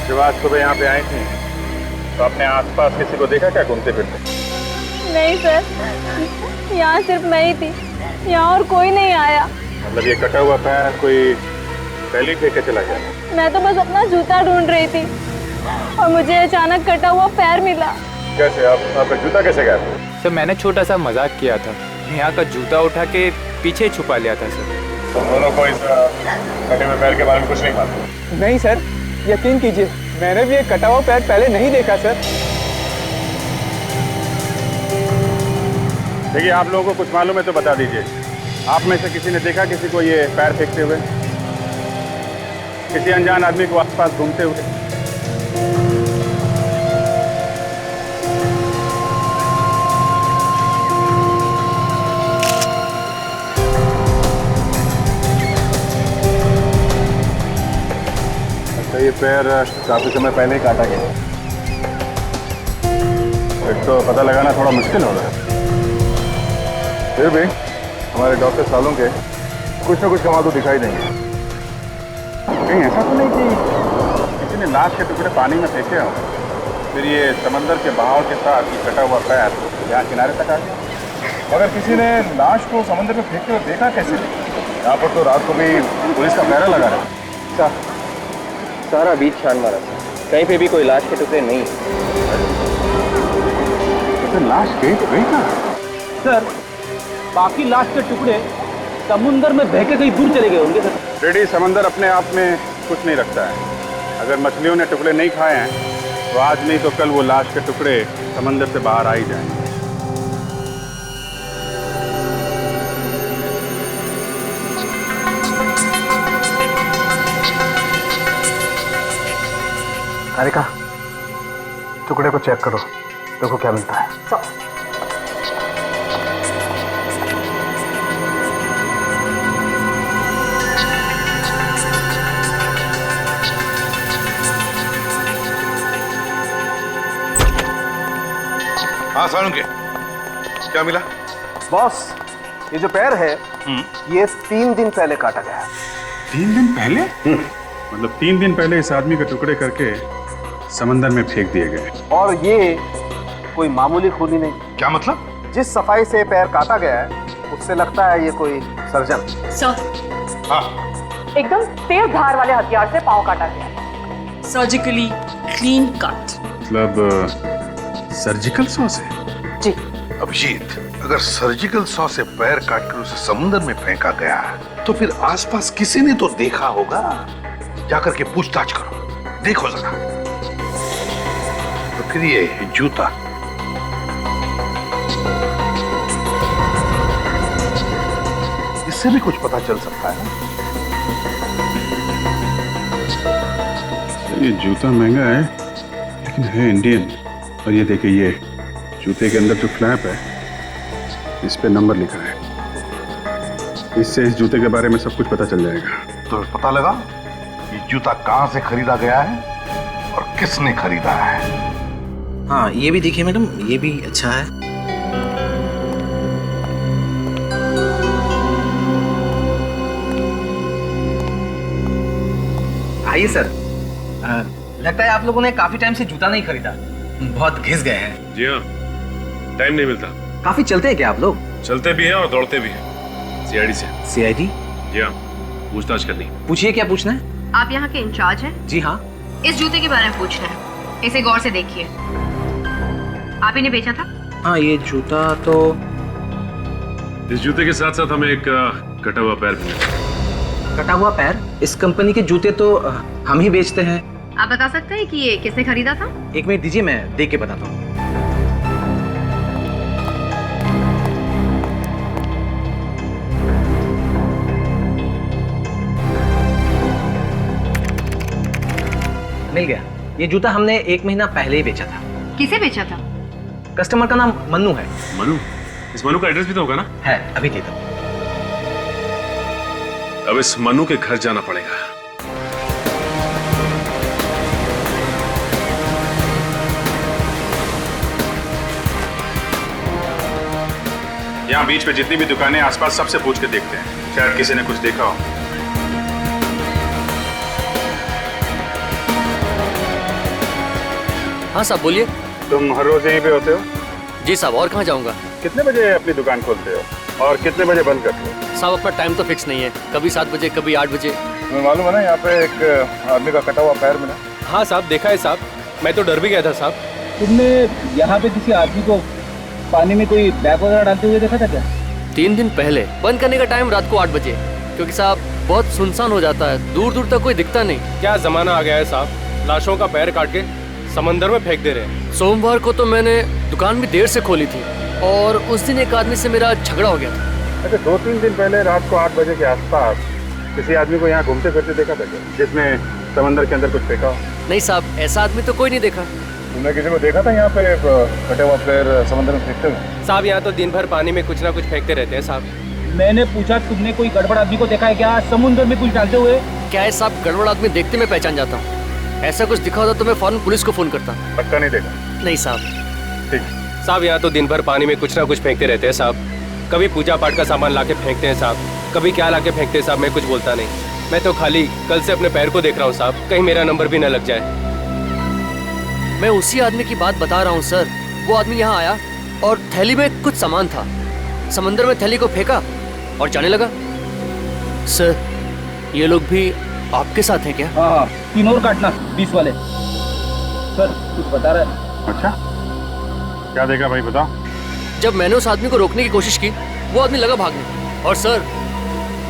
जब आज सुबह यहाँ पे आई थी तो आपने आसपास किसी को देखा क्या घूमते फिरते? नहीं सर, यहाँ सिर्फ मैं ही थी, यहाँ और कोई नहीं आया। मतलब ये कटा हुआ पैर कोई पहले फेंक के चला गया? मैं तो बस अपना जूता ढूंढ रही थी और मुझे अचानक कटा हुआ पैर मिला। कैसे? आपका जूता कैसे गया? सर मैंने छोटा सा मजाक किया था, यहाँ का जूता उठा के पीछे छुपा लिया था सर। तुम दोनों को इस कटे हुए पैर के बारे में कुछ नहीं मालूम? नहीं सर, यकीन कीजिए मैंने भी एक कटा हुआ पैर पहले नहीं देखा सर। देखिए, आप लोगों को कुछ मालूम है तो बता दीजिए। आप में से किसी ने देखा किसी को ये पैर फेंकते हुए, किसी अनजान आदमी को आसपास घूमते हुए? अच्छा, ये पैर काफी समय पहले ही काटा गया। एक तो पता लगाना थोड़ा मुश्किल हो रहा है, फिर भी हमारे डॉक्टर सालों के कुछ ना कुछ कमाल तो दिखाई देंगे। कहीं ऐसा तो नहीं कि किसी ने लाश के टुकड़े पानी में फेंके हो, फिर ये समंदर के बहाव के साथ ये कटा हुआ पैर यहाँ किनारे तक आ गया? मगर किसी ने लाश को समंदर में फेंकते हुए देखा कैसे? यहाँ पर तो रात को भी पुलिस का पहरा लगा रहा है। सारा बीच छान मारा था, कहीं पे भी कोई लाश के टुकड़े नहीं। तो लाश गई तो गई कहाँ? सर, बाकी लाश के टुकड़े समुंदर में बह के कहीं दूर चले गए होंगे सर। रेडी, समंदर अपने आप में कुछ नहीं रखता है। अगर मछलियों ने टुकड़े नहीं खाए हैं तो आज नहीं तो कल वो लाश के टुकड़े समंदर से बाहर आ ही जाएंगे। हारिका, टुकड़े को चेक करो, देखो क्या मिलता है। हाँ सालुंके, क्या मिला? बॉस, ये जो पैर है ये 3 दिन पहले काटा गया है। 3 दिन पहले? मतलब 3 दिन पहले इस आदमी के टुकड़े करके समंदर में फेंक दिए गए। और ये कोई मामूली खूनी नहीं। क्या मतलब? जिस सफाई से पैर काटा गया है उससे लगता है ये कोई सर्जन। सर, हाँ, एकदम तेज धार वाले हथियार से पांव काटा गया, सर्जिकली क्लीन कट। मतलब सर्जिकल सॉ से? जी। अभिजीत, अगर सर्जिकल सॉ से पैर काटकर उसे समुद्र में फेंका गया तो फिर आसपास किसी ने तो देखा होगा। जाकर के पूछताछ करो, देखो जरा। तो फिर ये जूता, इससे भी कुछ पता चल सकता है ना? ये जूता महंगा है लेकिन है इंडियन। और ये देखिए, ये जूते के अंदर जो फ्लैप है इस पे नंबर लिखा है। इससे इस जूते के बारे में सब कुछ पता चल जाएगा। तो पता लगा ये जूता कहां से खरीदा गया है और किसने खरीदा है। हाँ, ये भी देखिए मैडम, ये भी अच्छा है। आइए सर। लगता है आप लोगों ने काफी टाइम से जूता नहीं खरीदा, बहुत घिस गए हैं। जी हाँ, टाइम नहीं मिलता। काफी चलते हैं क्या आप लोग? चलते भी हैं और दौड़ते भी हैं। सीआईडी से। सीआईडी? जी हाँ, पूछताछ करनी। पूछिए, क्या पूछना है? आप यहाँ के इंचार्ज हैं? जी हाँ। इस जूते के बारे में पूछना है, इसे गौर से देखिए। आप इन्हें बेचा था? हाँ, ये जूता तो इस जूते के साथ साथ हमें एक कटा हुआ पैर भी मिला। कटा हुआ पैर? इस कंपनी के जूते तो हम ही बेचते हैं। आप बता सकते हैं कि ये किसने खरीदा था? 1 मिनट दीजिए, मैं देख के बताता हूँ। मिल गया। ये जूता हमने 1 महीना पहले ही बेचा था। किसे बेचा था? कस्टमर का नाम मन्नू है। मनु? इस मनु का एड्रेस भी तो होगा ना? है, अभी देता हूँ। अब इस मनु के घर जाना पड़ेगा। यहाँ बीच पे जितनी भी दुकानें आसपास सबसे पूछ के देखते हैं, शायद किसी ने कुछ देखा हो। हाँ साहब बोलिए। तुम हर रोज यहीं पे होते हो? जी साहब, और कहाँ जाऊँगा? कितने बजे अपनी दुकान खोलते हो और कितने बजे बंद करते हो? साहब अपना टाइम तो फिक्स नहीं है, कभी 7 बजे कभी 8 बजे। तुम्हें मालूम है ना यहाँ पे एक आदमी का कटा हुआ पैर मिला? हाँ साहब देखा है साहब, मैं तो डर भी गया था साहब। तुमने यहाँ पे किसी आदमी को पानी में कोई बैग वगैरह डालते हुए देखा था क्या? 3 दिन पहले। बंद करने का टाइम रात को 8 बजे, क्योंकि साहब बहुत सुनसान हो जाता है, दूर दूर तक कोई दिखता नहीं। क्या जमाना आ गया है साहब, लाशों का पैर काट के समंदर में फेंक दे रहे हैं। सोमवार को तो मैंने दुकान भी देर से खोली थी और उस दिन एक आदमी से मेरा झगड़ा हो गया था। अच्छा, 2-3 दिन पहले रात को 8 बजे के आसपास किसी आदमी को यहाँ घूमते फिरते देखा था क्या, जिसने समंदर के अंदर कुछ फेंका हो? नहीं साहब, ऐसा आदमी तो कोई नहीं देखा। तुमने किसी को देखा था यहाँ पे कटे हुआ पैर समंदर में फेंकते हुए? साहब यहाँ तो दिन भर पानी में कुछ ना कुछ फेंकते रहते हैं साहब। मैंने पूछा तुमने कोई गड़बड़ आदमी को देखा है क्या समुद्र में कुछ डालते हुए? क्या है साहब, गड़बड़ आदमी देखते मैं पहचान जाता हूँ। ऐसा कुछ दिखा होता तो मैं फौरन पुलिस को फोन करता। पक्का नहीं देखा? नहीं साहब। ठीक। साहब यहाँ तो दिन भर पानी में कुछ ना कुछ फेंकते रहते हैं साहब। कभी पूजा पाठ का सामान लाके फेंकते हैं साहब, कभी क्या लाके फेंकते हैं साहब, मैं कुछ बोलता नहीं। मैं तो खाली कल से अपने पैर को देख रहा हूँ साहब, कहीं मेरा नंबर भी न लग जाए। मैं उसी आदमी की बात बता रहा हूँ सर। वो आदमी यहाँ आया और थैली में कुछ सामान था, समंदर में थैली को फेंका और जाने लगा। सर ये लोग भी आपके साथ हैं क्या? हाँ, 3 और काटना 20 वाले। सर कुछ बता रहा है। अच्छा, क्या देखा भाई, बताओ। जब मैंने उस आदमी को रोकने की कोशिश की, वो आदमी लगा भागने, और सर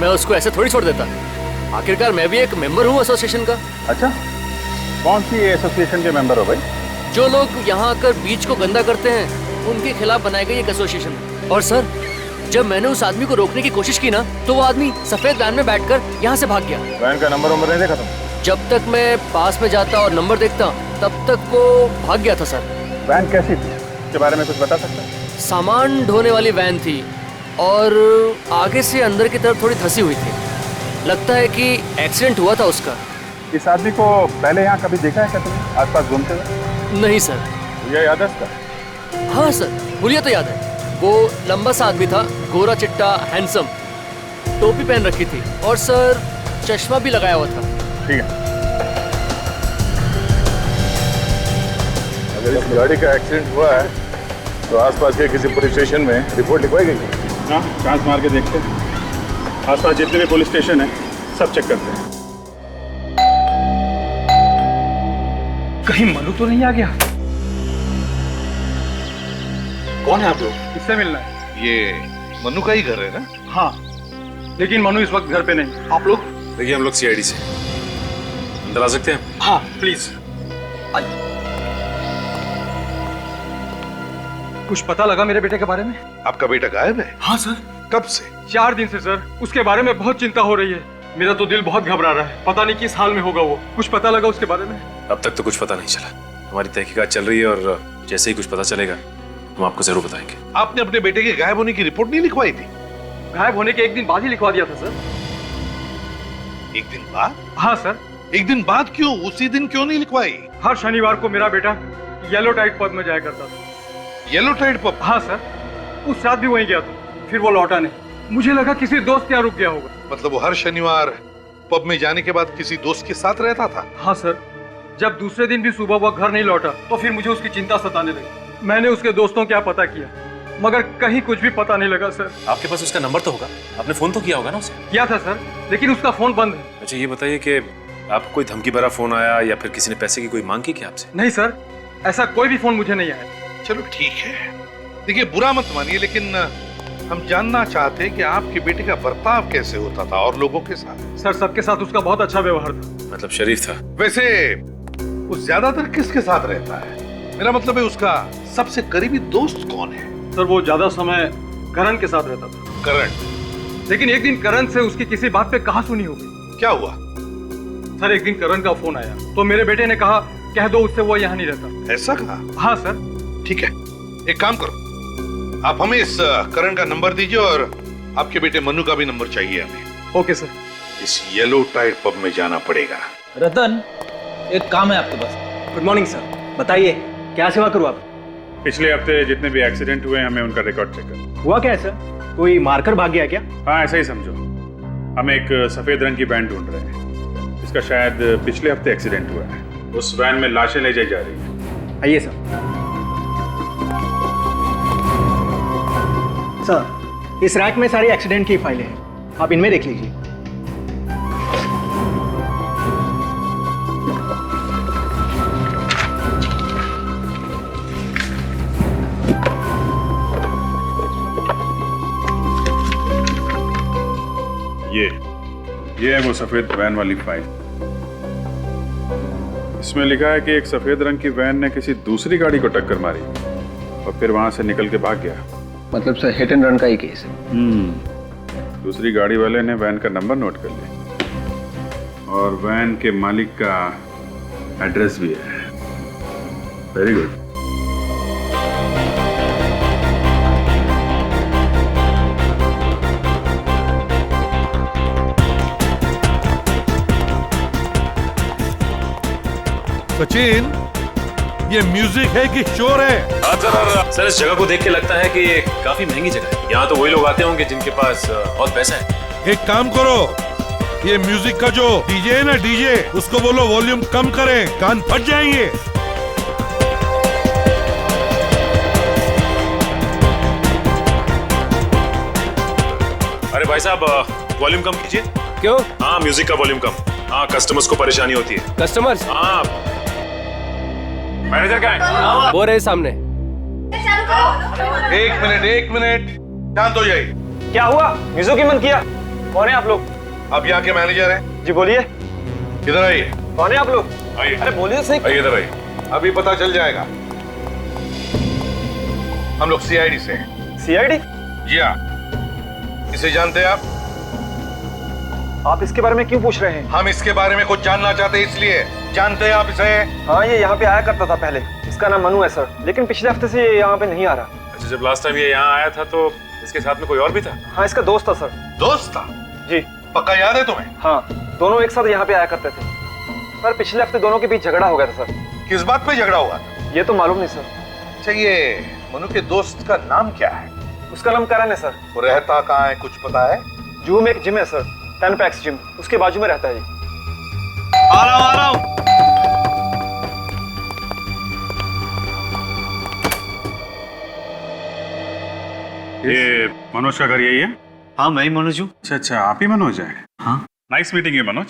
मैं उसको ऐसे थोड़ी छोड़ देता। आखिरकार मैं भी एक मेंबर हूँ एसोसिएशन का। अच्छा, कौन सी एसोसिएशन के मेंबर हो भाई? जो लोग यहाँ आकर बीच को गंदा करते हैं उनके खिलाफ बनाई गई एक एसोसिएशन है। और सर जब मैंने उस आदमी को रोकने की कोशिश की ना, तो वो आदमी सफेद वैन में बैठकर यहाँ से भाग गया। वैन का नंबर नहीं देखा तुम? जब तक मैं पास में जाता और नंबर देखता तब तक वो भाग गया था सर। वैन कैसी थी, इसके बारे में कुछ बता सकते हैं? सामान ढोने वाली वैन थी और आगे से अंदर की तरफ थोड़ी धसी हुई थी। लगता है कि एक्सीडेंट हुआ था उसका। इस आदमी को पहले यहाँ कभी देखा है क्या तुमने, आसपास घूमते हुए? नहीं सर। ये याद है इसका? हाँ सर, हुलिया तो याद है। वो लंबा सा आदमी था, गोरा चिट्टा, हैंडसम, टोपी पहन रखी थी और सर चश्मा भी लगाया हुआ था। ठीक है, अगर इस गाड़ी का एक्सीडेंट हुआ है तो आसपास के किसी पुलिस स्टेशन में रिपोर्ट लिखवाई गई? हाँ, चांस मार के देखते हैं। आसपास जितने भी पुलिस स्टेशन है सब चेक करते हैं। कहीं मनु तो नहीं आ गया? कौन है आप लोग? किससे मिलना है? ये मनु का ही घर है ना? हाँ, लेकिन मनु इस वक्त घर पे नहीं। आप लोग? देखिए हम लोग सीआईडी से अंदर आ सकते हैं? हाँ प्लीज। कुछ पता लगा मेरे बेटे के बारे में? आपका बेटा गायब है? हाँ सर। कब से? 4 दिन से सर। उसके बारे में बहुत चिंता हो रही है। मेरा तो दिल बहुत घबरा रहा है, पता नहीं किस हाल में होगा वो। कुछ पता लगा उसके बारे में? अब तक तो कुछ पता नहीं चला, हमारी तहकीकात चल रही है और जैसे ही कुछ पता चलेगा हम आपको जरूर बताएंगे। आपने अपने बेटे के गायब होने की रिपोर्ट नहीं लिखवाई थी? गायब होने के 1 दिन बाद ही लिखवा दिया था सर। 1 दिन बाद? हाँ सर। 1 दिन बाद क्यों? उसी दिन क्यों नहीं लिखवाई? हर शनिवार को मेरा बेटा येलो टाइड पब में जाया करता था। Yellow tide pub? हाँ सर, उस रात भी वहीं गया था, फिर वो लौटा नहीं। मुझे लगा किसी दोस्त के यहाँ रुक गया होगा। मतलब वो हर शनिवार पब में जाने के बाद किसी दोस्त के साथ रहता था? हाँ सर। जब दूसरे दिन भी सुबह वो घर नहीं लौटा तो फिर मुझे उसकी चिंता सताने लगी। मैंने उसके दोस्तों क्या पता किया, मगर कहीं कुछ भी पता नहीं लगा सर। आपके पास उसका नंबर तो होगा, आपने फोन तो किया होगा ना उसे? किया था सर, लेकिन उसका फोन बंद है। अच्छा ये बताइए कि आपको कोई धमकी भरा फोन आया या फिर किसी ने पैसे की कोई मांग की क्या आपसे? नहीं सर, ऐसा कोई भी फोन मुझे नहीं आया। चलो ठीक है, देखिए बुरा मत मानिए, लेकिन हम जानना चाहते हैं कि आपके बेटे का बर्ताव कैसे होता था और लोगों के साथ? सर सबके साथ उसका बहुत अच्छा व्यवहार था। मतलब शरीफ था? वैसे वो ज्यादातर किसके साथ रहता है? मेरा मतलब है उसका सबसे करीबी दोस्त कौन है? सर वो ज्यादा समय करण के साथ रहता था। करण? लेकिन एक दिन करण से उसकी किसी बात पे कहासुनी हो गई। क्या हुआ? सर एक दिन करण का फोन आया तो मेरे बेटे ने कहा कह दो उससे वो यहाँ नहीं रहता। ऐसा कहा? हाँ सर। ठीक है, एक काम करो, आप हमें इस करण का नंबर दीजिए और आपके बेटे मनु का भी नंबर चाहिए हमें। Okay sir. इस येलो टाइड पब में जाना पड़ेगा। रतन, एक काम है आपके पास। गुड मॉर्निंग सर, बताइए क्या सेवा करूँ आप? पिछले हफ्ते जितने भी एक्सीडेंट हुए हमें उनका रिकॉर्ड चेक कर। हुआ क्या है सर? कोई मारकर भाग गया क्या? हाँ ऐसा ही समझो। हम एक सफेद रंग की वैन ढूंढ रहे हैं, इसका शायद पिछले हफ्ते एक्सीडेंट हुआ है। उस वैन में लाशें ले जाई जा रही हैं। आइए सर। सर, इस रैक में सारी एक्सीडेंट की फाइलें हैं, आप इनमें देख लीजिए। ये है वो सफेद वैन वाली फाइल। इसमें लिखा है कि एक सफेद रंग की वैन ने किसी दूसरी गाड़ी को टक्कर मारी और फिर वहां से निकल के भाग गया। मतलब सर हिट एंड रन का ही केस है। दूसरी गाड़ी वाले ने वैन का नंबर नोट कर लिया और वैन के मालिक का एड्रेस भी है। Very good. सचिन, ये म्यूजिक है कि शोर है? सर इस जगह को देख के लगता है कि ये काफी महंगी जगह है। यहाँ तो वही लोग आते होंगे जिनके पास बहुत पैसा है। एक काम करो, ये म्यूजिक का जो डीजे है ना, डीजे, उसको बोलो वॉल्यूम कम करें, कान फट जाएंगे। अरे भाई साहब, वॉल्यूम कम कीजिए। क्यों? हाँ, म्यूजिक का वॉल्यूम कम। हाँ, कस्टमर्स को परेशानी होती है। कस्टमर्स? हाँ। मैनेजर कहाँ है? वो रहे सामने। एक मिनट, शांत हो जाइए। क्या हुआ? म्यूजिक की मन किया? कौन है आप लोग? आप यहाँ के मैनेजर हैं? जी बोलिए। इधर आइए। कौन है आप लोग? आइए। अरे बोलिए सही। आइए इधर आइए। अभी पता चल जाएगा। हम लोग सीआईडी से हैं। सीआईडी? जी हाँ। इसे जानते हैं आप? आप इसके बारे में क्यों पूछ रहे हैं? हम इसके बारे में कुछ जानना चाहते हैं, इसलिए। जानते हैं आप इसे? हाँ, ये यहाँ पे आया करता था पहले। इसका नाम मनु है सर, लेकिन पिछले हफ्ते से ये यहाँ पे नहीं आ रहा। अच्छा, जब लास्ट टाइम ये यहाँ आया था तो इसके साथ में कोई और भी था? हाँ, इसका दोस्त था सर। दोस्त था? जी। पक्का याद है तुम्हें? हाँ, दोनों एक साथ यहाँ पे आया करते थे। पर पिछले हफ्ते दोनों के बीच झगड़ा हो गया था सर। किस बात पे झगड़ा हुआ था? ये तो मालूम नहीं सर। अच्छा, ये मनु के दोस्त का नाम क्या है? उसका नाम करण है सर। वो रहता कहाँ है, कुछ पता है? जूहू में एक जिम है सर, 10 पैक्स जिम, उसके बाजू में रहता है जी। आ रहा हूँ। ये मनोज का घर यही है? हाँ, मैं ही मनोज हूँ। अच्छा, आप ही मनोज हैं? हाँ। नाइस मीटिंग है मनोज।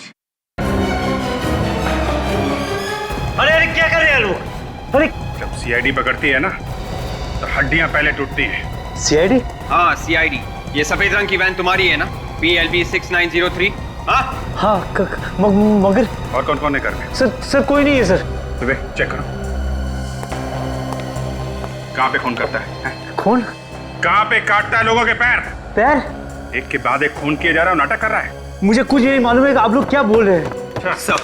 अरे क्या कर रहे हैं लोग? अरे जब सीआईडी पकड़ती है ना तो हड्डियां पहले टूटती हैं। सीआईडी? हाँ, सीआईडी। ये सफेद रंग की वैन तुम्हारी है ना? PLB 6903। हाँ, मगर और कौन कौन है घर में? सर कोई नहीं है सर। सुबह चेक करो। कहाँ पे खून करता है? खून? कहाँ पे काटता है लोगों के पैर? पैर? एक के बाद एक खून किया जा रहा है, नाटक कर रहा है। मुझे कुछ नहीं मालूम है कि आप लोग क्या बोल रहे हैं। सब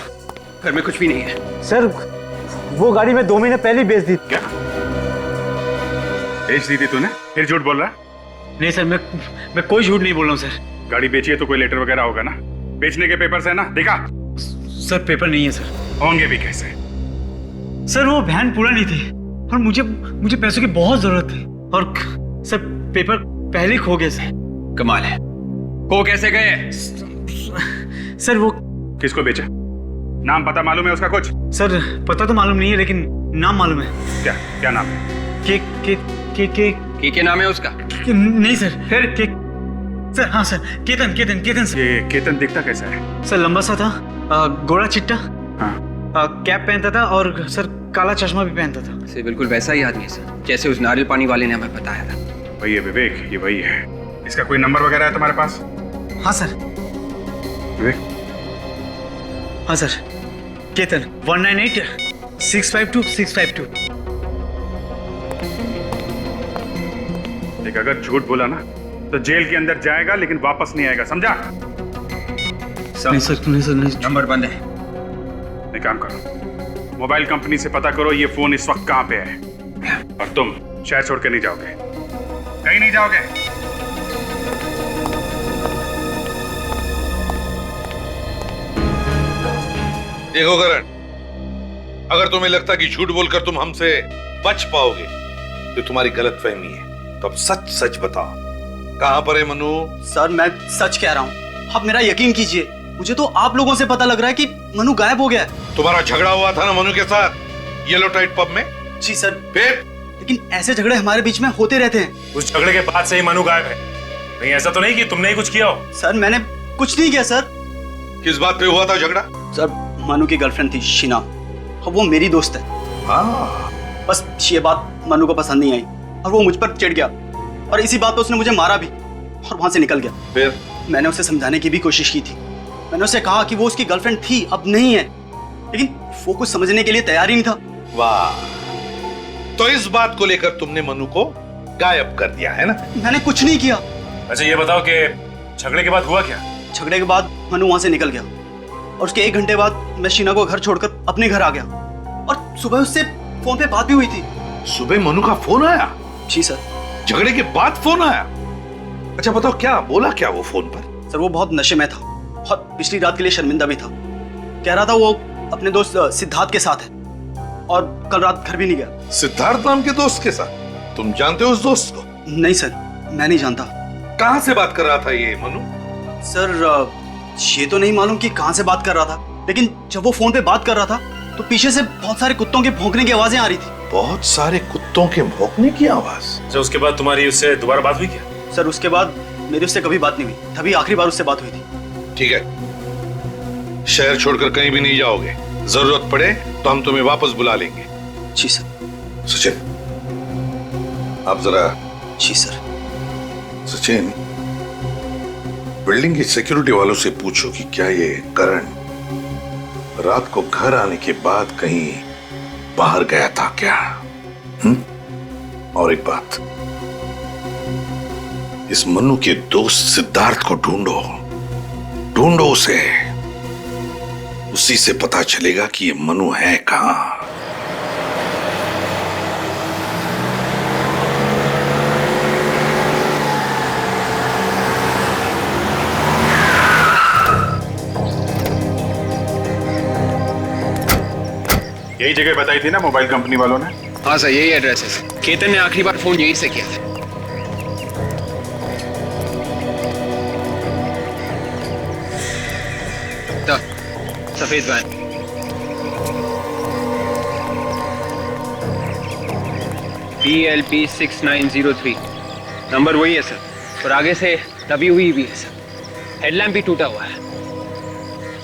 घर में कुछ भी नहीं है सर। वो गाड़ी मैं 2 महीने पहले बेच दी। क्या बेच दी थी तूने? फिर झूठ बोल रहा? नहीं सर, मैं कोई झूठ नहीं बोल रहा हूँ सर। गाड़ी बेची है तो कोई लेटर वगैरह होगा ना? बेचने के पेपर्स है ना? दिखा। सर पेपर नहीं है सर। होंगे भी कैसे? सर वो वैन पूरा नहीं थी और मुझे पैसों की बहुत जरूरत थी और सर पेपर पहले खो गए सर। कमाल है, खो कैसे गए? सर वो किसको बेचा? नाम पता मालूम है उसका कुछ? सर पता तो मालूम नहीं है, लेकिन नाम मालूम है। क्या नाम है? के नाम है उसका? नहीं सर। फिर सर? हाँ सर, केतन सर। ये केतन दिखता कैसा है? सर लंबा सा था, गोरा चिट्टा, हाँ। कैप पहनता था और सर काला चश्मा भी पहनता था। सर बिल्कुल वैसा ही आदमी है सर, जैसे उस नारियल पानी वाले ने हमें बताया था। वही है विवेक, ये वही है। इसका कोई नंबर वगैरह है तुम्हारे पास? हाँ सर। विवेक? हाँ सर, केतन 198652 एक अगर झूठ बोला ना तो जेल के अंदर जाएगा, लेकिन वापस नहीं आएगा, समझा? नहीं सर। नंबर बंद है। एक काम करो, मोबाइल कंपनी से पता करो ये फोन इस वक्त कहां पे है। और तुम शहर छोड़ के नहीं जाओगे, कहीं नहीं जाओगे। देखो करण, अगर तुम्हें लगता कि झूठ बोलकर तुम हमसे बच पाओगे तो तुम्हारी गलतफहमी है। तो अब सच सच बताओ, कहां पर है मनु? सर मैं सच कह रहा हूँ, आप मेरा यकीन कीजिए। मुझे तो आप लोगों से पता लग रहा है कि मनु गायब हो गया है। तुम्हारा झगड़ा हुआ था ना मनु के साथ येलो टाइट पब में? जी सर। फिर लेकिन ऐसे झगड़े हमारे बीच में होते रहते हैं। उस झगड़े के बाद से ही मनु गायब है। नहीं ऐसा तो नहीं कि तुमने ही कुछ किया हो? सर मैंने कुछ नहीं किया सर। किस बात पे हुआ था झगड़ा? सर मनु की गर्लफ्रेंड थी शीना, अब वो मेरी दोस्त है। हाँ, बस ये बात मनु को पसंद नहीं आई और वो मुझ पर चिढ़ गया और इसी बात पे उसने मुझे मारा भी और वहां से निकल गया। फिर मैंने उसे समझाने की भी कोशिश की थी। मैंने उसे कहा कि वो उसकी गर्लफ्रेंड थी, अब नहीं है, लेकिन वो कुछ समझने के लिए तैयार ही नहीं था। वाह, तो इस बात को लेकर तुमने मनु को गायब कर दिया है ना? मैंने कुछ नहीं किया। अच्छा ये बताओ कि झगड़े के बाद हुआ क्या? झगड़े के बाद मनु वहां से निकल गया और उसके 1 घंटे बाद मैं शीना को घर छोड़कर अपने घर आ गया और सुबह उससे फोन पे बात भी हुई थी। सुबह मनु का फोन आया? जी सर। झगड़े के बाद फोन आया? अच्छा बताओ क्या बोला क्या वो फोन पर? सर वो बहुत नशे में था और पिछली रात के लिए शर्मिंदा भी था। कह रहा था वो अपने दोस्त सिद्धार्थ के साथ है और कल रात घर भी नहीं गया। सिद्धार्थ नाम के दोस्त के साथ? तुम जानते हो उस दोस्त को? नहीं सर, मैं नहीं जानता। कहां से बात कर रहा था ये मनु? सर ये तो नहीं मालूम कि कहां से बात कर रहा था, लेकिन जब वो फोन पे बात कर रहा था तो पीछे से बहुत सारे कुत्तों के भौंकने की आवाजें आ रही थी। बहुत सारे कुत्तों के भौंकने की आवाज? अच्छा उसके बाद तुम्हारी उससे दोबारा बात हुई क्या? सर उसके बाद मेरी उससे कभी बात नहीं हुई, तभी आखिरी बार उससे बात हुई थी। ठीक है, शहर छोड़कर कहीं भी नहीं जाओगे। जरूरत पड़े तो हम तुम्हें वापस बुला लेंगे। जी सर। सचिन आप जरा। जी सर। सचिन, बिल्डिंग की सिक्योरिटी वालों से पूछो कि क्या ये करण रात को घर आने के बाद कहीं बाहर गया था क्या? और एक बात, इस मनु के दोस्त सिद्धार्थ को ढूंढो, ढूंढो उसे। उसी से पता चलेगा कि ये मनु है कहां। यही जगह बताई थी ना मोबाइल कंपनी वालों ने? हाँ सर यही एड्रेस है सर। केतन ने आखिरी बार फोन यहीं से किया था। सफेद वैन। PLP 6903 नंबर वही है सर और आगे से दबी हुई भी है सर। हेडलैम्प भी टूटा हुआ है,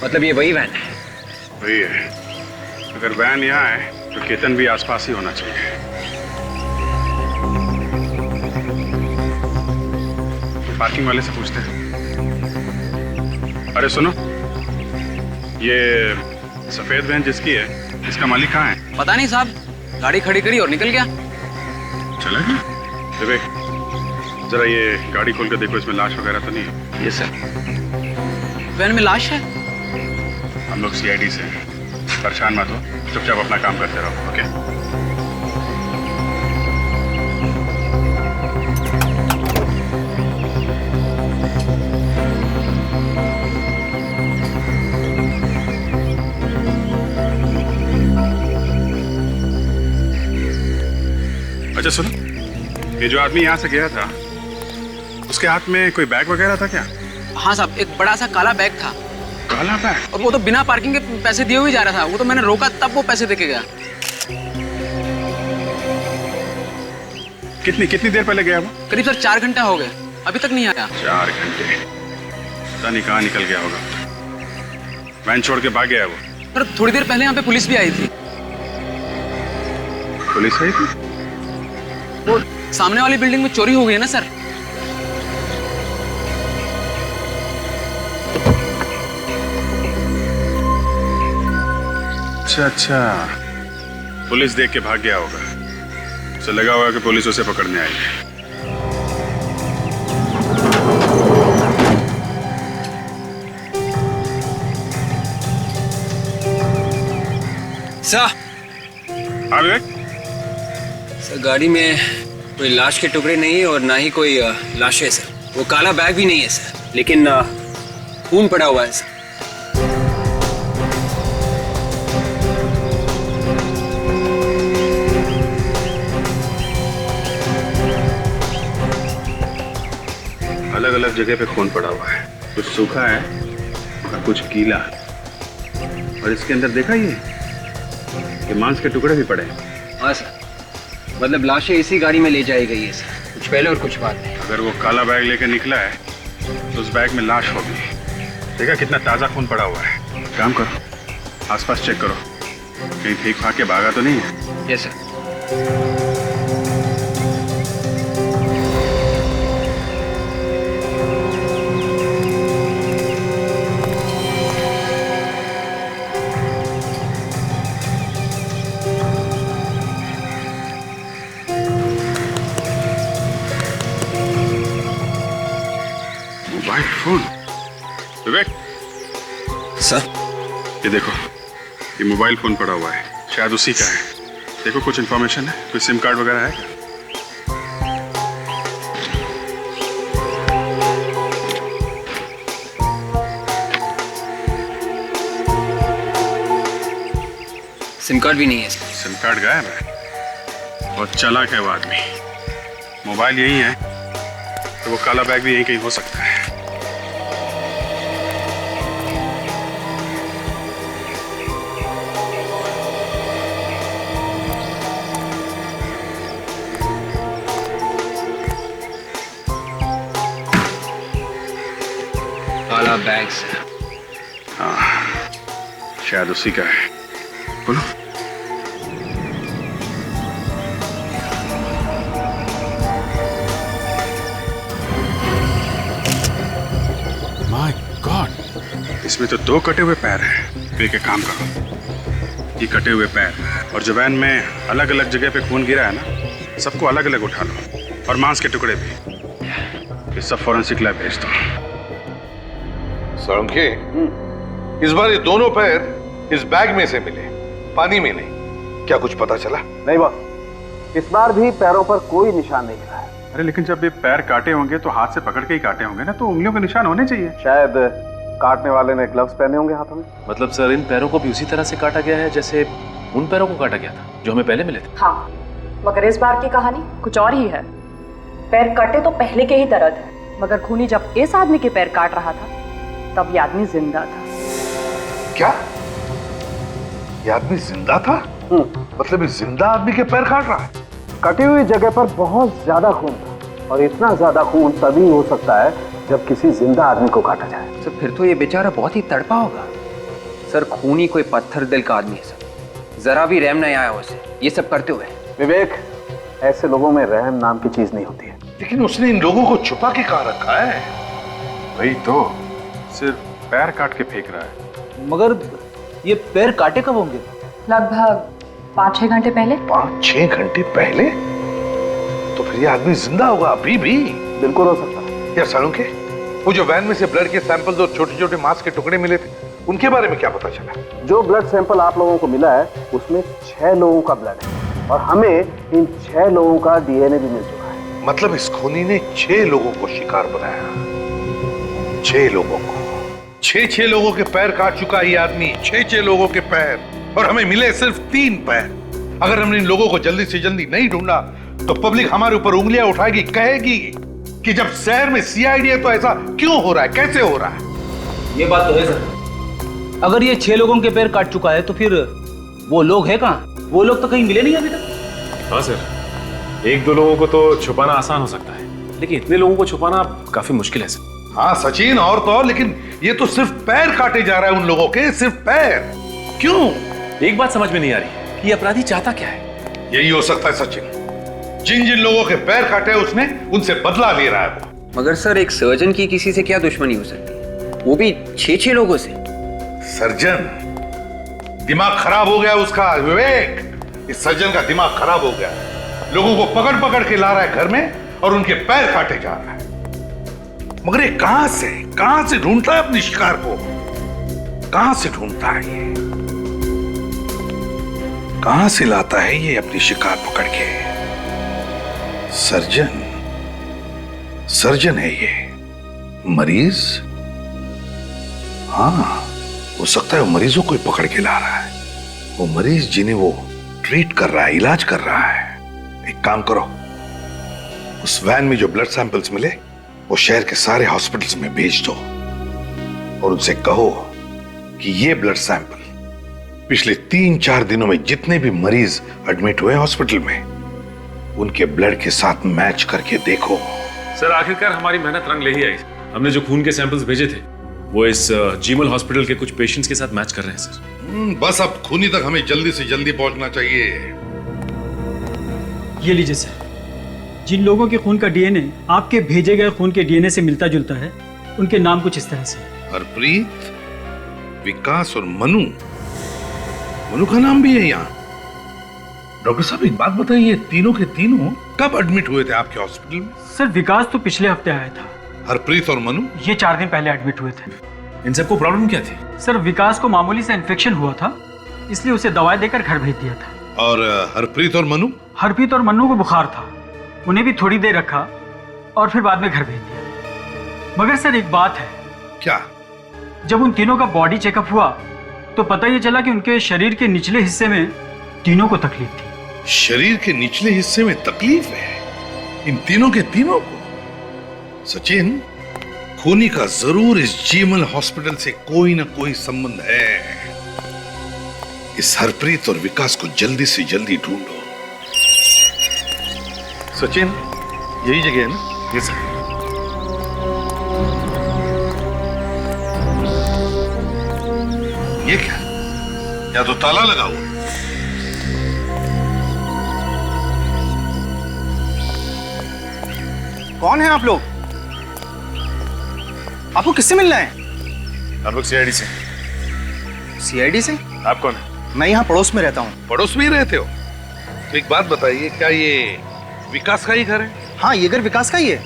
मतलब ये वही वैन है। वही है। अगर वैन यहाँ है तो केतन भी आसपास ही होना चाहिए। पार्किंग वाले से पूछते हैं। अरे सुनो, ये सफेद वैन जिसकी है, इसका मालिक कहाँ है? पता नहीं साहब, गाड़ी खड़ी करी और निकल गया। चला गया? विवेक जरा ये गाड़ी खोल कर देखो, इसमें लाश वगैरह तो नहीं है? ये सर। वैन में लाश है? हम लोग CID से हैं, परेशान मत हो, चुपचाप अपना काम करते रहो। ओके? अच्छा सुनो, ये जो आदमी यहाँ से गया था, उसके हाथ में कोई बैग वगैरह था क्या? हाँ साहब, एक बड़ा सा काला बैग था। काला बैग? और वो तो बिना पार्किंग के पैसे दिए हुए जा रहा था। वो तो मैंने रोका तब वो पैसे देके गया। कितनी देर पहले गया वो? करीब सर 4 घंटे हो गए, अभी तक नहीं आया। 4 घंटे? पता नहीं कहाँ निकल गया होगा। वैन छोड़ के भाग गया है वो? पर थोड़ी देर पहले यहाँ पे पुलिस भी आई थी। पुलिस आई थी? वो सामने वाली बिल्डिंग में चोरी हो गई है ना सर। अच्छा, पुलिस देख के भाग गया होगा। उसे लगा होगा कि पुलिस उसे पकड़ने आई है। सर। हाँ विवेक? सर गाड़ी में कोई लाश के टुकड़े नहीं है और ना ही कोई लाश है सर। वो काला बैग भी नहीं है सर, लेकिन खून पड़ा हुआ है सर। अलग अलग जगह पे खून पड़ा हुआ है, कुछ सूखा है और कुछ गीला है। और इसके अंदर देखा ये मांस के टुकड़े भी पड़े हैं। हाँ सर। मतलब लाशें इसी गाड़ी में ले जाई गई है सर, कुछ पहले और कुछ बाद में। अगर वो काला बैग लेकर निकला है तो उस बैग में लाश होगी। देखा कितना ताजा खून पड़ा हुआ है। काम करो, आसपास चेक करो, कहीं ठीक भाग के भागा तो नहीं है। Yes sir. Mobile phone. Vivek sir, ये देखो, ये मोबाइल फोन पड़ा हुआ है, शायद उसी का है। देखो कुछ इन्फॉर्मेशन है, कोई सिम कार्ड वगैरह है? सिम कार्ड भी नहीं है। सिम कार्ड गायब है। बहुत चालाक है वो आदमी। मोबाइल यही है तो वो काला बैग भी यहीं कहीं हो सकता है। काला बैग से। हाँ, शायद उसी का है। बोलो। माय गॉड, इसमें तो 2 कटे हुए पैर हैं। एक काम करो, ये कटे हुए पैर और जो वैन में अलग अलग जगह पे खून गिरा है ना, सबको अलग अलग उठा लो और मांस के टुकड़े भी। ये सब फॉरेंसिक लैब भेज दो। साळुंखे, इस बार ये दोनों पैर इस बैग में से मिले, पानी में नहीं। क्या कुछ पता चला? नहीं बॉस, इस बार भी पैरों पर कोई निशान नहीं मिला है। अरे लेकिन जब ये पैर काटे होंगे तो हाथ से पकड़ के ही काटे होंगे ना, तो उंगलियों के निशान होने चाहिए। शायद काटने वाले ने ग्लव्स पहने होंगे हाथों में। मतलब सर, इन पैरों को भी उसी तरह से काटा गया है जैसे उन पैरों को काटा गया था जो हमें पहले मिले थे। हाँ, मगर इस बार की कहानी कुछ और ही है। पैर कटे तो पहले के ही तरह थे, मगर खूनी जब इस आदमी के पैर काट रहा था तब ये आदमी जिंदा था। क्या ये आदमी जिंदा था? मतलब इस जिंदा आदमी के पैर काट रहा है? कटी हुई जगह पर बहुत ज्यादा खून था, और इतना ज्यादा खून तभी हो सकता है जब किसी जिंदा आदमी को काटा जाए। सर फिर तो ये बेचारा बहुत ही तड़पा होगा। सर खूनी कोई पत्थर दिल का आदमी है सर, जरा भी रहम नहीं आया उसे ये सब करते हुए। विवेक, ऐसे लोगों में रहम नाम की चीज नहीं होती है। लेकिन उसने इन लोगों को छुपा के कहाँ रखा है? वही तो, सिर्फ पैर काट के फेंक रहा है। मगर ये पैर काटे कब होंगे? लगभग 5-6 घंटे पहले। 5-6 घंटे पहले? तो फिर ये आदमी जिंदा होगा अभी भी? बिल्कुल हो सकता है। यार साळुंखे, वो जो वैन में से ब्लड के सैंपल्स और छोटे छोटे मांस के टुकड़े मिले थे, उनके बारे में क्या पता चला? जो ब्लड सैंपल आप लोगों को मिला है उसमें 6 लोगों का ब्लड है, और हमें इन 6 लोगों का डीएनए भी मिल चुका है। मतलब इस खूनी ने 6 लोगों को शिकार बनाया। 6 लोगों को। 6 लोगों के पैर काट चुका ये आदमी। 6 लोगों के पैर, और हमें मिले सिर्फ 3 पैर। अगर हमने इन लोगों को जल्दी से जल्दी नहीं ढूंढा तो पब्लिक हमारे ऊपर उंगलियां उठाएगी, कहेगी कि जब शहर में सीआईडी है तो ऐसा क्यों हो रहा है, कैसे हो रहा है? ये बात तो है सर। अगर ये 6 लोगों के पैर काट चुका है तो फिर वो लोग हैं कहाँ? वो लोग तो कहीं मिले नहीं अभी तक। हाँ सर, 1-2 लोगों को तो छुपाना आसान हो सकता है, लेकिन इतने लोगों को छुपाना काफी मुश्किल है सर। हाँ सचिन, और तो और, लेकिन ये तो सिर्फ पैर काटे जा रहा है उन लोगों के, सिर्फ पैर। क्यों? एक बात समझ में नहीं आ रही कि अपराधी चाहता क्या है। यही हो सकता है सचिन, जिन जिन लोगों के पैर काटे उसने, उनसे बदला ले रहा है वो। मगर सर एक सर्जन की किसी से क्या दुश्मनी हो सकती, वो भी 6 लोगों से? सर्जन? दिमाग खराब हो गया उसका विवेक। इस सर्जन का दिमाग खराब हो गया, लोगों को पकड़ पकड़ के ला रहा है घर में और उनके पैर काटे जा रहा है। मगर ये कहां से ढूंढता है अपने शिकार को? कहां से ढूंढता है ये? कहां से लाता है ये अपनी शिकार पकड़ के? सर्जन है ये। मरीज? हाँ, हो सकता है वो मरीजों को ही पकड़ के ला रहा है। वो मरीज जिन्हें वो ट्रीट कर रहा है, इलाज कर रहा है। एक काम करो, उस वैन में जो ब्लड सैंपल्स मिले वो शहर के सारे हॉस्पिटल्स में भेज दो, और उनसे कहो कि ये ब्लड सैंपल पिछले 3-4 दिनों में जितने भी मरीज एडमिट हुए हॉस्पिटल में, उनके ब्लड के साथ मैच करके देखो। सर आखिरकार हमारी मेहनत रंग ले ही आई। हमने जो खून के सैंपल्स भेजे थे वो इस जीमल हॉस्पिटल के कुछ पेशेंट्स के साथ मैच कर रहे हैं सर। बस अब खूनी तक हमें जल्दी से जल्दी पहुंचना चाहिए। ये लीजिए सर, जिन लोगों के खून का डीएनए आपके भेजे गए खून के डीएनए से मिलता जुलता है, उनके नाम कुछ इस तरह से। हरप्रीत, विकास और मनु। मनु का नाम भी है यहाँ। डॉक्टर साहब एक बात बताइए, तीनों के तीनों कब एडमिट हुए थे आपके हॉस्पिटल में? सर विकास तो पिछले हफ्ते आया था। हरप्रीत और मनु? ये 4 दिन पहले एडमिट हुए थे। इन सबको प्रॉब्लम क्या थी? सर विकास को मामूली सा इन्फेक्शन हुआ था, इसलिए उसे दवाई देकर घर भेज दिया था। और हरप्रीत और मनु? हरप्रीत और मनु को बुखार था, उन्हें भी थोड़ी देर रखा और फिर बाद में घर भेज दिया। मगर सर एक बात है। क्या? जब उन तीनों का बॉडी चेकअप हुआ तो पता ये चला कि उनके शरीर के निचले हिस्से में तीनों को तकलीफ थी। शरीर के निचले हिस्से में तकलीफ है इन तीनों के तीनों को? सचिन, खूनी का जरूर इस जीमल हॉस्पिटल से कोई ना कोई संबंध है। इस हरप्रीत और विकास को जल्दी से जल्दी ढूंढो। सचिन, यही जगह है ना? Yes sir. ये क्या? या तो ताला लगा हुआ। कौन है आप लोग? आपको किससे मिलना है? हम लोग सीआईडी से। सीआईडी से? आप कौन है? मैं यहाँ पड़ोस में रहता हूँ। पड़ोस में ही रहते हो? तो एक बात बताइए, क्या ये विकास का ही घर है? हाँ, ये घर विकास का ही है।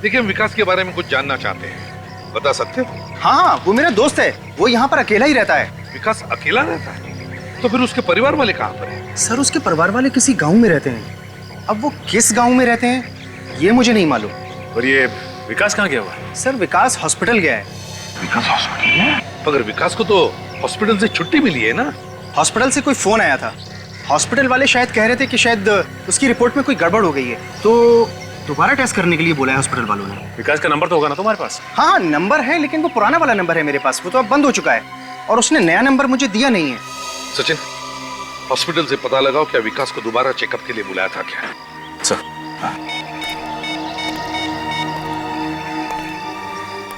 देखिए, हम विकास के बारे में कुछ जानना चाहते हैं, बता सकते हो? हाँ, वो मेरा दोस्त है, वो यहाँ पर अकेला ही रहता है। विकास अकेला रहता है? तो फिर उसके परिवार वाले कहाँ पर हैं? सर उसके परिवार वाले किसी गांव में रहते हैं। अब वो किस गांव में रहते हैं ये मुझे नहीं मालूम। और ये विकास कहाँ गया हुआ है? सर विकास हॉस्पिटल गया है। विकास हॉस्पिटल गया? मगर विकास को तो हॉस्पिटल से छुट्टी मिली है ना? हॉस्पिटल से कोई फोन आया था। हॉस्पिटल वाले शायद कह रहे थे कि शायद उसकी रिपोर्ट में कोई गड़बड़ हो गई है, तो दोबारा टेस्ट करने के लिए बोला है हॉस्पिटल वालों ने। विकास का नंबर तो होगा ना तुम्हारे पास? हाँ, नंबर है, लेकिन वो पुराना वाला नंबर है मेरे पास, वो तो अब बंद हो चुका है और उसने नया नंबर मुझे दिया नहीं है। सचिन, हॉस्पिटल से पता लगाओ क्या विकास को दोबारा चेकअप के लिए बुलाया था क्या? सर।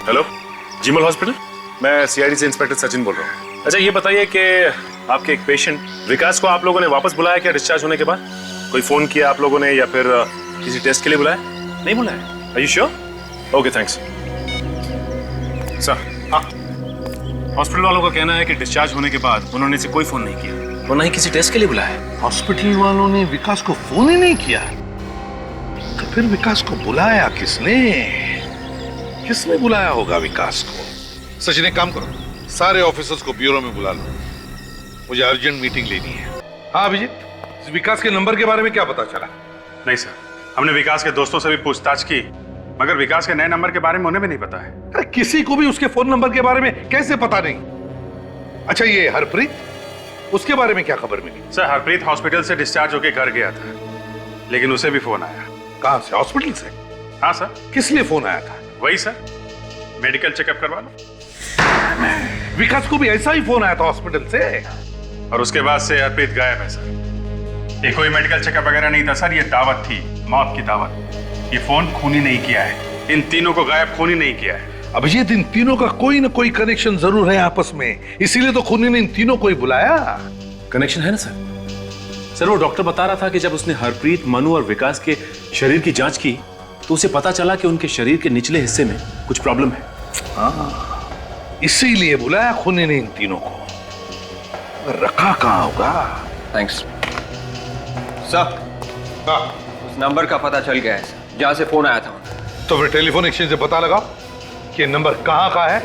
हेलो, जीमल हॉस्पिटल, मैं सीआईडी से इंस्पेक्टर सचिन बोल रहा हूँ। अच्छा ये बताइए कि आपके एक पेशेंट विकास को आप लोगों ने वापस बुलाया क्या डिस्चार्ज होने के बाद? कोई फोन किया आप लोगों ने या फिर किसी टेस्ट के लिए बुलाया? नहीं बुलाया? Are you sure? Okay, thanks sir. हाँ, हॉस्पिटल वालों का कहना है कि डिस्चार्ज होने के बाद उन्होंने इसे कोई फोन नहीं किया और ना ही किसी टेस्ट के लिए बुलाया। हॉस्पिटल वालों ने विकास को फोन ही नहीं किया? तो फिर विकास को बुलाया किसने? किसने बुलाया होगा विकास को? सचिन, एक काम करो, सारे ऑफिसर्स को ब्यूरो में बुला लो, मुझे अर्जेंट मीटिंग लेनी है। हाँ अभिजीत, इस विकास के नंबर के बारे में क्या पता चला? नहीं सर, हमने विकास के दोस्तों से भी पूछताछ की, मगर विकास के नए नंबर के बारे में उन्हें भी नहीं पता है। अरे किसी को भी उसके फोन नंबर के बारे में कैसे पता नहीं? अच्छा ये हरप्रीत, उसके बारे में क्या खबर मिली? सर हरप्रीत हॉस्पिटल से डिस्चार्ज होकर घर गया था, लेकिन उसे भी फोन आया। कहां से? हॉस्पिटल से? हाँ सर। किस लिए फोन आया था? वही सर, मेडिकल चेकअप करवा लो। विकास को भी ऐसा ही फोन आया था हॉस्पिटल से? और उसके बाद से हरप्रीत गायब है सर। ये कोई मेडिकल चेकअप वगैरह नहीं था सर, ये दावत थी, मौत की दावत। ये फोन खूनी नहीं किया है, इन तीनों को गायब खूनी नहीं किया है। अभिजीत, इन तीनों का कोई ना कोई कनेक्शन जरूर है आपस में, इसीलिए तो खूनी ने इन तीनों को ही बुलाया। कनेक्शन है ना सर? सर वो डॉक्टर बता रहा था कि जब उसने हरप्रीत, मनु और विकास के शरीर की जांच की तो उसे पता चला कि उनके शरीर के निचले हिस्से में कुछ प्रॉब्लम है। हाँ, इसीलिए बुलाया खूनी ने इन तीनों को। रखा कहाँ होगा? Thanks sir. उस नंबर का पता चल गया है जहां से फोन आया था। तो फिर टेलीफोन एक्सचेंज से पता लगाओ कि नंबर कहां का है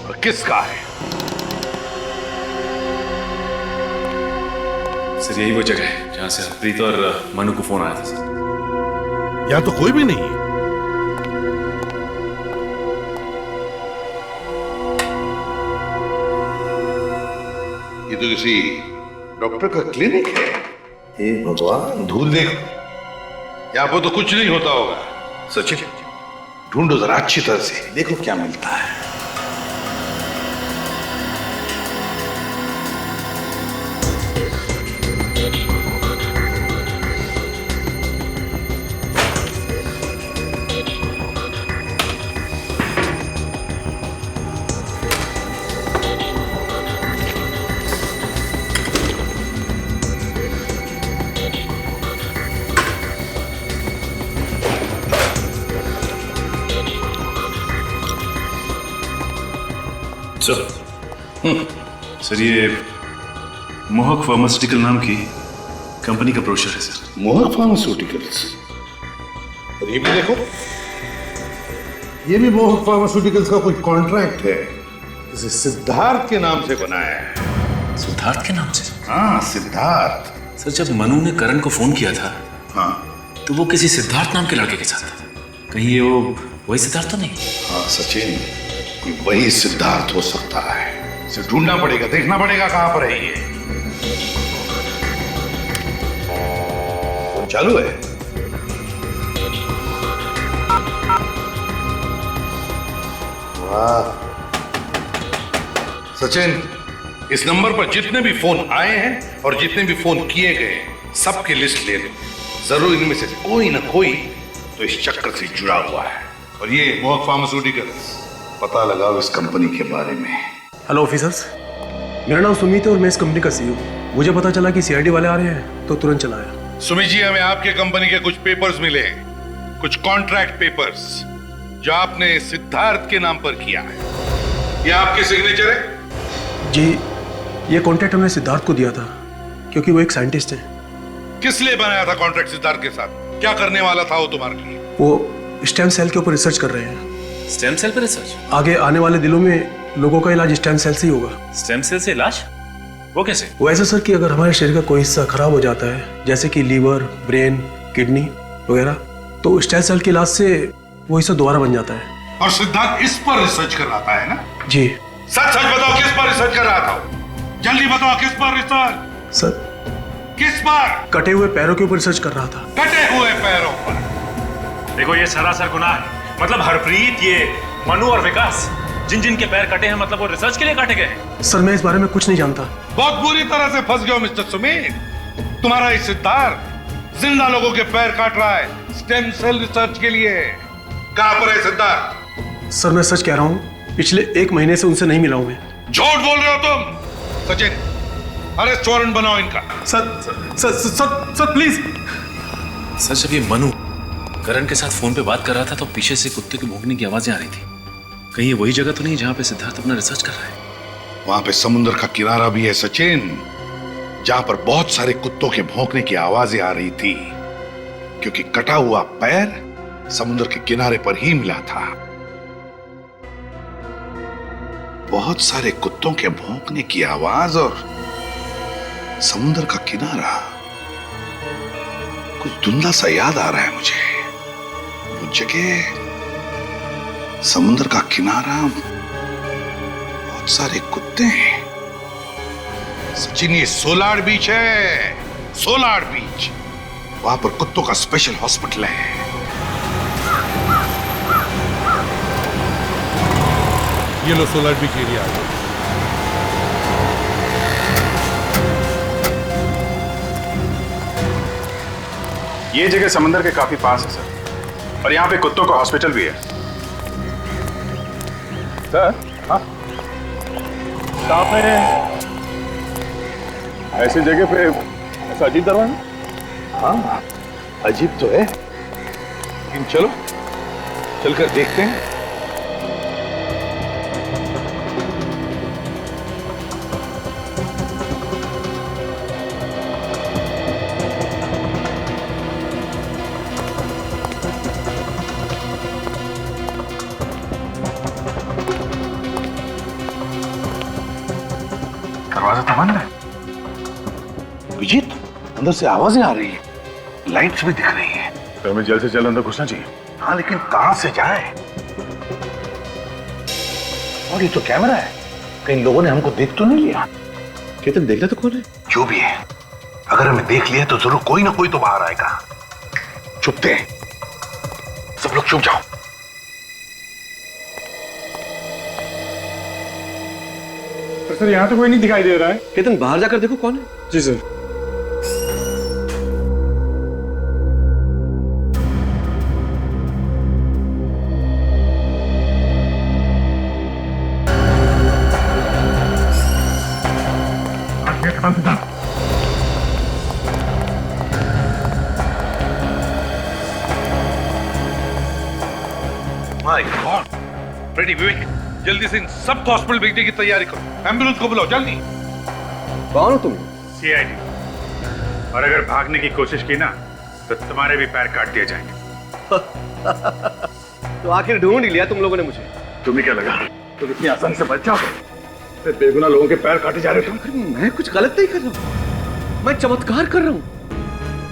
और किसका है। सर यही वो जगह है जहां से हरप्रीत और मनु को फोन आया था सर। यहां तो कोई भी नहीं है। ये तो किसी डॉक्टर का क्लिनिक है। हे भगवान, धूल देखो, यहां पर तो कुछ नहीं होता होगा। सचिन, ढूंढो जरा अच्छी तरह से, देखो क्या मिलता है। सर ये मोहक फार्मास्यूटिकल नाम की कंपनी का ब्रोशर है सर। मोहक फार्मास्यूटिकल्स। और ये भी देखो, ये भी मोहक फार्मास्यूटिकल्स का कोई कॉन्ट्रैक्ट है, इसे सिद्धार्थ के नाम से बनाया है। सिद्धार्थ के नाम से? हाँ, सिद्धार्थ। सर जब मनु ने करण को फोन किया था, हाँ, तो वो किसी सिद्धार्थ नाम के लड़के के साथ था। कहीं ये वो वही सिद्धार्थ तो नहीं? हाँ सचिन, ये वही सिद्धार्थ हो सकता है। इसे ढूंढना पड़ेगा, देखना पड़ेगा कहां पर है ये। फोन चालू है। वाह सचिन, इस नंबर पर जितने भी फोन आए हैं और जितने भी फोन किए गए सबकी लिस्ट ले लो। जरूर इनमें से कोई ना कोई तो इस चक्कर से जुड़ा हुआ है। और ये मोहक फार्मास्यूटिकल्स, पता लगाओ इस कंपनी के बारे में। हेलो ऑफिसर्स, मेरा नाम सुमित है और मैं इस कंपनी का सीईओ। मुझे पता चला कि सीआईडी वाले आ रहे हैं तो तुरंत चला आया। सुमित जी, हमें आपके कंपनी के कुछ पेपर्स मिले, कुछ कॉन्ट्रैक्ट पेपर्स जो आपने सिद्धार्थ के नाम पर किया है। ये आपके सिग्नेचर है? जी, ये कॉन्ट्रैक्ट हमने सिद्धार्थ को दिया था क्योंकि वो एक साइंटिस्ट है। किस लिए बनाया था कॉन्ट्रैक्ट सिद्धार्थ के साथ? क्या करने वाला था वो तुम्हारे लिए? वो स्टेम सेल के ऊपर रिसर्च कर रहे हैं। स्टेम सेल पर रिसर्च? आगे आने वाले दिनों में लोगों का इलाज स्टेम सेल से ही होगा। स्टेम सेल से इलाज? वो कैसे? वो ऐसा सर कि अगर हमारे शरीर का कोई हिस्सा खराब हो जाता है, जैसे कि लीवर, ब्रेन, किडनी वगैरह, तो स्टेम सेल के इलाज से वो हिस्सा दोबारा बन जाता है। और सिद्धार्थ इस पर रिसर्च कर रहा था, है ना? जी। सच सच बताओ, किस पर रिसर्च कर रहा था? जल्दी बताओ, किस पर रिसर्च? सर, किस पर? कटे हुए पैरों के ऊपर रिसर्च कर रहा था। कटे हुए पैरों पर? देखो ये सरासर गुनाह है। मतलब हरप्रीत, ये मनु और विकास, जिन जिन के पैर कटे हैं, मतलब वो रिसर्च के लिए काटे गए हैं। सर मैं इस बारे में कुछ नहीं जानता। बहुत बुरी तरह से फंस गए हो मिस्टर सुमित। तुम्हारा ये सिद्धार्थ जिंदा लोगों के पैर काट रहा है स्टेम सेल रिसर्च के लिए। कहां पर है सिद्धार्थ? सर मैं सच कह रहा हूँ, पिछले 1 महीने से उनसे नहीं मिला हूं मैं। झूठ बोल रहे हो तुम। सचिन, अरेस्ट वारंट बनाओ इनका। Sir please. सर जब ये मनु करण के साथ फोन पे बात कर रहा था तो पीछे से कुत्ते के भौंकने की आवाजें आ रही थी। कहीं ये वही जगह तो नहीं जहां पे सिद्धार्थ अपना रिसर्च कर रहा है? वहां पे समुद्र का किनारा भी है सचिन, जहां पर बहुत सारे कुत्तों के भौंकने की आवाजें आ रही थी, क्योंकि कटा हुआ पैर समुद्र के किनारे पर ही मिला था। बहुत सारे कुत्तों के भौंकने की आवाज और समुद्र का किनारा, कुछ धुंधला सा याद आ रहा है मुझे। वो जगह, समुद्र का किनारा, बहुत सारे कुत्ते हैं। सचिन, ये सोलार बीच है, सोलार बीच। वहां पर कुत्तों का स्पेशल हॉस्पिटल है। ये लो सोलार बीच एरिया आ गया। ये जगह समंदर के काफी पास है सर, और यहाँ पे कुत्तों का हॉस्पिटल भी है सर। हाँ, आपने ऐसी जगह पे ऐसा अजीब दरवाजा? हाँ, अजीब तो है, लेकिन चलो चलकर देखते हैं। दरवाजा तो बंद है। विजित, अंदर से आवाजें आ रही है, लाइट्स भी दिख रही है। तो हमें जल्द से जल्द अंदर घुसना चाहिए। हाँ, लेकिन कहां से जाए? और ये तो कैमरा है, कहीं लोगों ने हमको देख तो नहीं लिया? केतन, देखना तो कौन है? जो भी है, अगर हमें देख लिया तो जरूर कोई ना कोई तो बाहर आएगा। चुपते, सब लोग चुप जाओ। सर यहाँ तो कोई नहीं दिखाई दे रहा है। केतन, बाहर जाकर देखो कौन है। जी सर। माय गॉड, फ्रेडी, विवेक, जल्दी से इन सबको हॉस्पिटल भेजने की तैयारी करो। एम्बुलेंस को बुलाओ जल्दी। कौन हो तुम? सीआईडी। और अगर भागने की कोशिश की ना तो तुम्हारे भी पैर काट दिए जाएंगे। तो आखिर ढूंढ ही लिया तुम लोगों ने मुझे। तुम्हें क्या लगा तुम इतनी आसानी से बच जाओगे? बेगुनाह लोगों के पैर काटे जा रहे हो तुम। मैं कुछ गलत नहीं कर रहा हूं, मैं चमत्कार कर रहा हूं।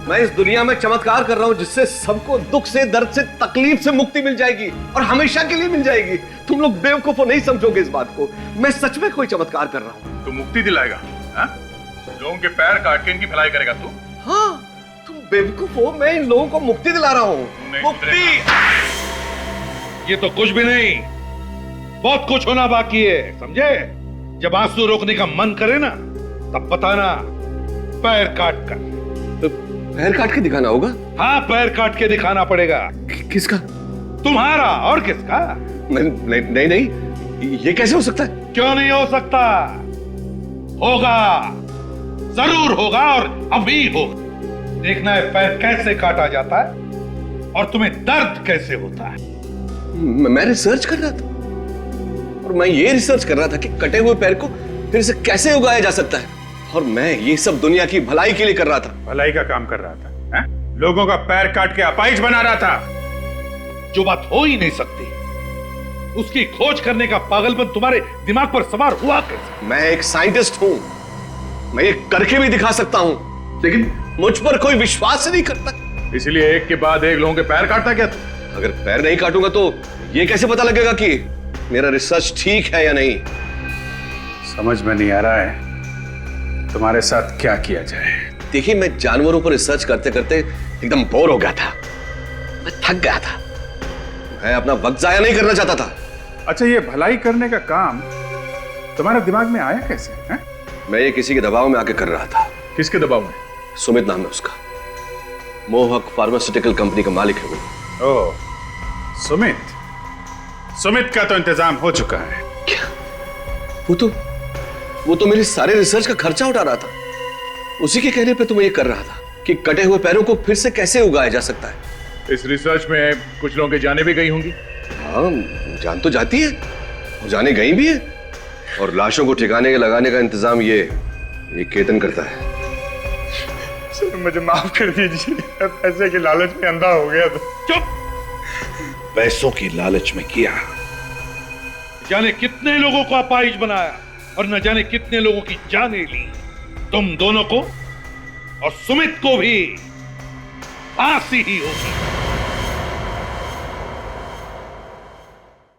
मैं इस दुनिया में चमत्कार कर रहा हूं जिससे सबको दुख से, दर्द से, तकलीफ से मुक्ति मिल जाएगी और हमेशा के लिए मिल जाएगी। तुम लोग बेवकूफ हो, नहीं समझोगे इस बात को। मैं सच में कोई चमत्कार कर रहा हूं। तू मुक्ति दिलाएगा? लोगों के पैर काट के इनकी भलाई करेगा तू? हाँ, तुम बेवकूफ हो, मैं इन लोगों को मुक्ति दिला रहा हूं। मुक्ति। ये तो कुछ भी नहीं, बहुत कुछ होना बाकी है, समझे? जब आंसू रोकने का मन करे ना तब बताना, पैर काट कर। तो पैर काट के दिखाना होगा? हाँ, पैर काट के दिखाना पड़ेगा। किसका? तुम्हारा। और किसका? नहीं नहीं, ये कैसे हो सकता है? क्यों नहीं हो सकता? होगा, जरूर होगा, और अभी होगा। देखना है पैर कैसे काटा जाता है और तुम्हें दर्द कैसे होता है। मैं रिसर्च कर रहा था, और मैं ये रिसर्च कर रहा था कि कटे हुए पैर को फिर से कैसे उगाया जा सकता है, और मैं ये सब दुनिया की भलाई के लिए कर रहा था। भलाई का काम कर रहा था है? लोगों का पैर काट के अपाहिज बना रहा था। जो बात हो ही नहीं सकती उसकी खोज करने का पागलपन तुम्हारे दिमाग पर सवार हुआ कैसे? मैं एक साइंटिस्ट हूं, मैं ये करके भी दिखा सकता हूं, लेकिन मुझ पर कोई विश्वास नहीं करता। इसलिए एक के बाद एक लोगों के पैर काटता क्या? अगर पैर नहीं काटूंगा तो ये कैसे पता लगेगा कि मेरा रिसर्च ठीक है या नहीं? समझ में नहीं आ रहा है तुम्हारे साथ क्या किया जाए। देखिए, मैं जानवरों पर रिसर्च करते करते एकदम बोर हो गया था, मैं थक गया था, मैं अपना वक्त जाया नहीं करना चाहता था। अच्छा, ये भलाई करने का काम तुम्हारे दिमाग में आया कैसे है? मैं ये किसी के दबाव में आके कर रहा था। किसके दबाव में? सुमित नाम है उसका, मोहक फार्मास्यूटिकल कंपनी का मालिक है वो। ओह, सुमित। सुमित का तो इंतजाम हो चुका है। क्या? वो तो मेरे सारे रिसर्च का खर्चा उठा रहा था। उसी के कहने पे तो मैं ये कर रहा था कि कटे हुए पैरों को फिर से कैसे उगाया जा सकता है। इस रिसर्च में कुछ लोगों की जानें भी गई होंगी। हाँ, जान तो जाती है और जाने गई भी है, और लाशों को ठिकाने के लगाने का इंतजाम ये केतन करता है। सर, मुझे माफ कर दीजिए, पैसे के लालच में अंधा हो गया था। चुप। पैसों की लालच में किया, जाने कितने लोगों को अपाहिज बनाया और न जाने कितने लोगों की जानें ली। तुम दोनों को और सुमित को भी फांसी ही होगी।